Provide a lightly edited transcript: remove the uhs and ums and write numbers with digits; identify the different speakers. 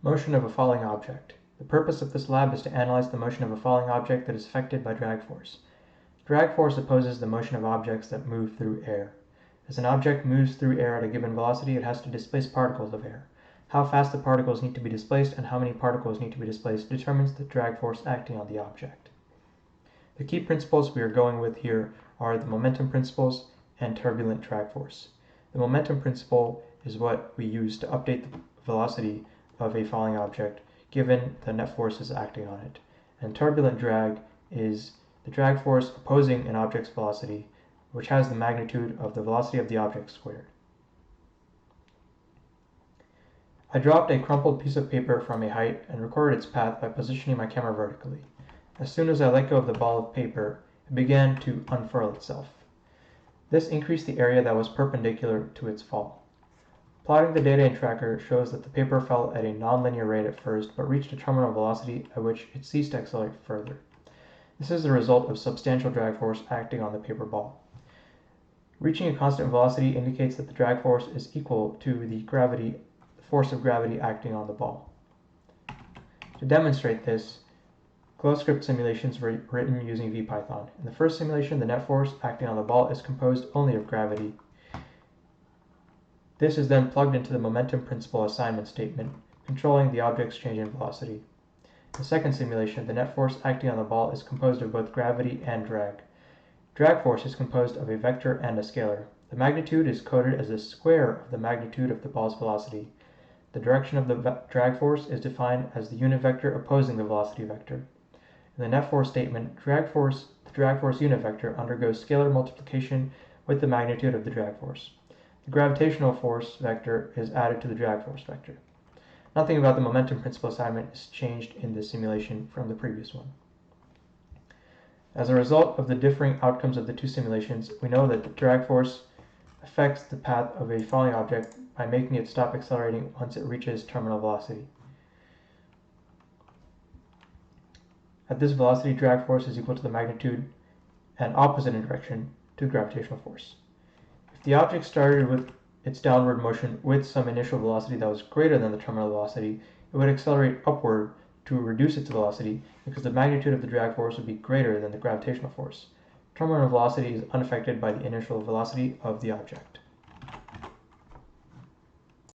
Speaker 1: Motion of a falling object. The purpose of this lab is to analyze the motion of a falling object that is affected by drag force. Drag force opposes the motion of objects that move through air. As an object moves through air at a given velocity, it has to displace particles of air. How fast the particles need to be displaced and how many particles need to be displaced determines the drag force acting on the object. The key principles we are going with here are the momentum principles and turbulent drag force. The momentum principle is what we use to update the velocity of a falling object given the net forces acting on it. And turbulent drag is the drag force opposing an object's velocity, which has the magnitude of the velocity of the object squared. I dropped a crumpled piece of paper from a height and recorded its path by positioning my camera vertically. As soon as I let go of the ball of paper, it began to unfurl itself. This increased the area that was perpendicular to its fall. Plotting the data in Tracker shows that the paper fell at a nonlinear rate at first, but reached a terminal velocity at which it ceased to accelerate further. This is the result of substantial drag force acting on the paper ball. Reaching a constant velocity indicates that the drag force is equal to the force of gravity acting on the ball. To demonstrate this, closed-script simulations were written using VPython. In the first simulation, the net force acting on the ball is composed only of gravity. This is then plugged into the momentum principle assignment statement, controlling the object's change in velocity. In the second simulation, the net force acting on the ball is composed of both gravity and drag. Drag force is composed of a vector and a scalar. The magnitude is coded as the square of the magnitude of the ball's velocity. The direction of the drag force is defined as the unit vector opposing the velocity vector. In the net force statement, the drag force unit vector undergoes scalar multiplication with the magnitude of the drag force. The gravitational force vector is added to the drag force vector. Nothing about the momentum principle assignment is changed in this simulation from the previous one. As a result of the differing outcomes of the two simulations, we know that the drag force affects the path of a falling object by making it stop accelerating once it reaches terminal velocity. At this velocity, drag force is equal to the magnitude and opposite in direction to gravitational force. If the object started with its downward motion with some initial velocity that was greater than the terminal velocity, it would accelerate upward to reduce its velocity because the magnitude of the drag force would be greater than the gravitational force. Terminal velocity is unaffected by the initial velocity of the object.